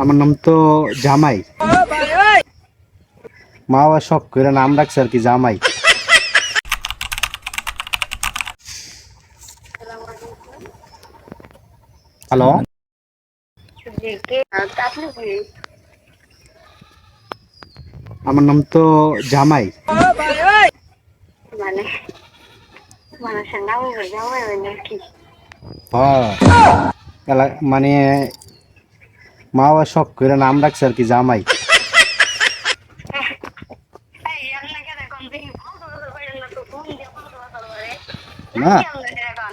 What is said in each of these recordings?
আমার নাম তো জামাই। মা বাবা শখ করে নাম রাখছে আর কি জামাই। হ্যালো, আমার নাম তো জামাই। মানে মানুষের নাম জামাই হয় নাকি? হ্যাঁ, মানে মা বাবা শখ করে নাম রাখছে আর কি জামাই। এই আপনাকে এখন দেখি ফটো পারেন না তো ফোন দিয়ে ফটো পারে না, নাকি আপনাকে এখন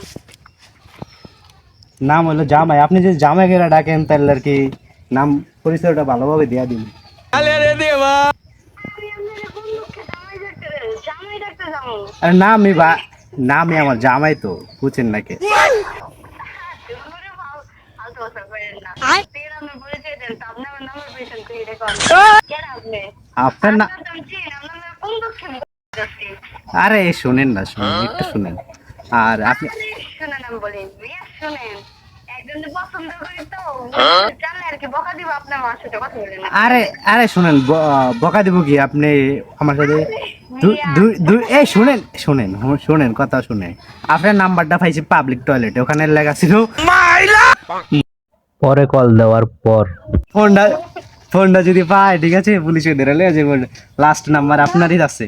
নাম হলো জামাই। আপনি যদি জামাই করে ডাকেন তাহলে আর কি নাম পরিচয়টা ভালোভাবে দিয়া দিন। আমি আপনাকে কোন মুখে জামাই দেখতে যাবো আর নামই আমার জামাই, তো বুঝছেন নাকি? তুমি ফালতু কথা করেন না তেল আপনি পরিচয় দেন তো আপনি আমার নাম্বার পেয়েছেন তুই দেখুন কেন আপনি আপনার না, আপনার দাম চিন আপনার কোন দুঃখে যাচ্ছি আরে শোনেন না, শোনেন একটু শোনেন। আর আপনি শুনেন আমি বলি শুনেন একজন পছন্দ করি তো জানলে আর কি বকা দিব আপনার মার সাথে কথা বলে না আরে আরে শোনেন, বকা দিব কি আপনি আমার সাথে? এই শুনেন শুনেন শুনেন কথা শুনেন। আপনার নাম্বারটা পাইছি পাবলিক টয়লেটে, ওখানে লেখা ছিল পরে কল দেওয়ার পর। ফোনটা ফোনটা যদি পায় ঠিক আছে, পুলিশে ধরে লিয়ে যাবে। লাস্ট নাম্বার আপনারই আছে।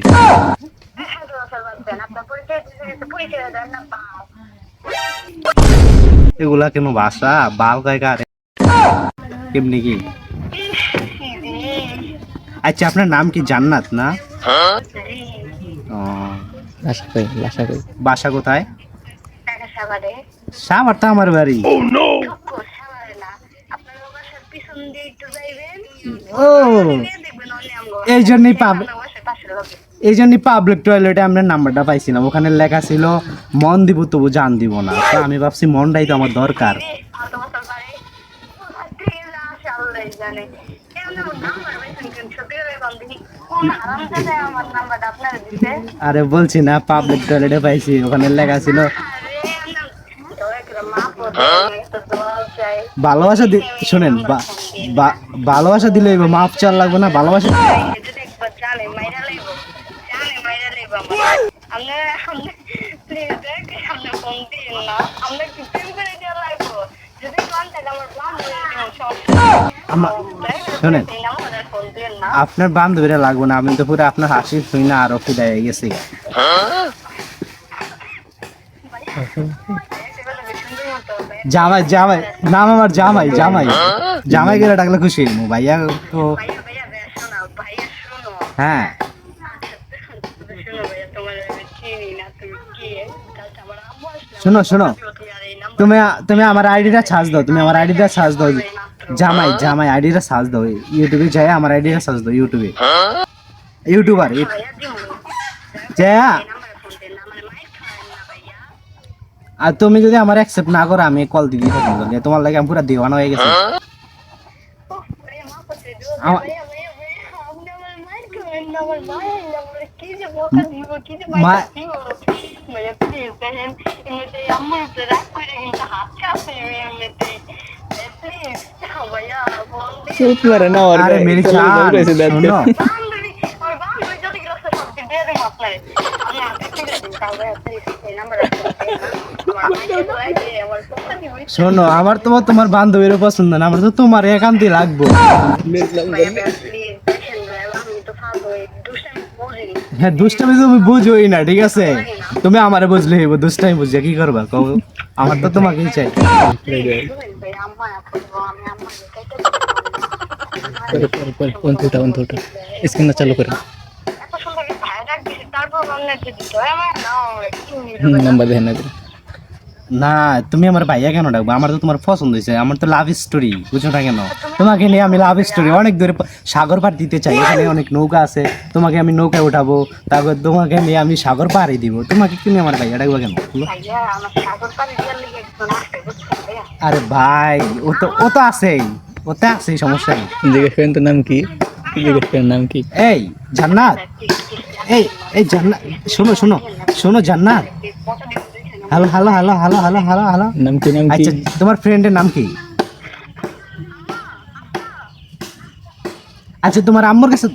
আপনার পরিচয় পরিচয় দেন না পাও এগুলা কেন ভাষা বাল গায়কার কেমনি কি? আচ্ছা, আপনার নাম কি জান্নাত না? ও, বাসা কোথায়? টাকা সাবারে সাভার তো আমার বাড়ি। সাবারে না আপনার বাসার পিছন দিয়ে একটু যাইবেন ও, দেখবেন অনেক আমগো এই জন্যই বাসার পাশে লোকে এই জন্যই পাবলিক টয়লেটে আমরা নাম্বারটা পাইছিলাম। ওখানে লেখা ছিল মন দিব তবু জান দিব না। তো আমি ভাবছি মনটাই তো আমার দরকার। অত বছর পরে থেকে আসে আল্লাহ জানে কেমন নাম্বার পাইছেন কেন সত্যি করে কোন দিন কোন হারামজাদা আমার নাম্বারটা আপনার দিতে আরে বলছি না, পাবলিক টয়লেটে পাইছি, ওখানে লেখা ছিল ভালোবাসা শোনেন, ভালোবাসা দিলে মাফ চাল লাগবে না, ভালোবাসা শোনেন, আপনার বান্ধবীরা লাগবে না। আমি তো পুরো আপনার হাসি শুই না আরো ফিদা হয়ে গেছি। জামাই জামাই নাম আমার জামাই। জামাই জামাই গেলে ডাকলে খুশি হইমু। ভাইয়া তো হ্যাঁ, শোনো শোনো, তুমি তুমি আমার আইডিটা সার্চ দাও। তুমি আমার আইডিটা সার্চ দাও। জামাই জামাই আইডিটা সার্চ দাও। ইউটিউবে যাই আমার আইডিটা সার্চ দাও। ইউটিউবার যা। আর তুমি যদি আমার অ্যাকসেপ্ট না করো আমি কল দিবি থাকি। তোমার লাগে আমি পুরো দিওয়ানা হয়ে গেছি। আরে মেরি জান শোনো, শোনো, আমার তোমার বান্ধবীরও পছন্দ না, আমার তো তোমার একান্তি লাগবে। হ্যাঁ, দুষ্টামি তুমি বুঝোই না, ঠিক আছে? তুমি আমারে বুঝলে হইব, দুষ্টামি বুঝিয়া কি করবা কও? আমার তো তোমাকেই চাই। স্ক্রিনটা চালু করে নাম্বার দেখেন না। না, তুমি আমার ভাইয়া কেন ডাকবো? আমার তো তোমার পছন্দ হয়েছে। আমার তো লাভ স্টোরি, বুঝো না কেন? তোমাকে নিয়ে আমি লাভ স্টোরি অনেক দূরে সাগর পার দিতে চাই। এখানে অনেক নৌকা আছে, তোমাকে আমি নৌকায় উঠাবো, তারপর তোমাকে নিয়ে আমি সাগর পাড়ি দিব। তোমাকে কি নিয়ে আমার ভাইয়া ডাকবো কেন? আরে ভাই, ও তো আছেই, ওতে আছেই, সমস্যা নেই। জিজ্ঞেস করেন তো নাম কি? জিজ্ঞেস করেন নাম কি? এই জান্নাত, এই জান্নাত, শোনো শোনো শোনো জান্নাত। Hello hello hello hello hello hello hello. নাম কি? নাম কি? আচ্ছা, তোমার ফ্রেন্ডের নাম কি? আচ্ছা তোমার আম্মুর কাছে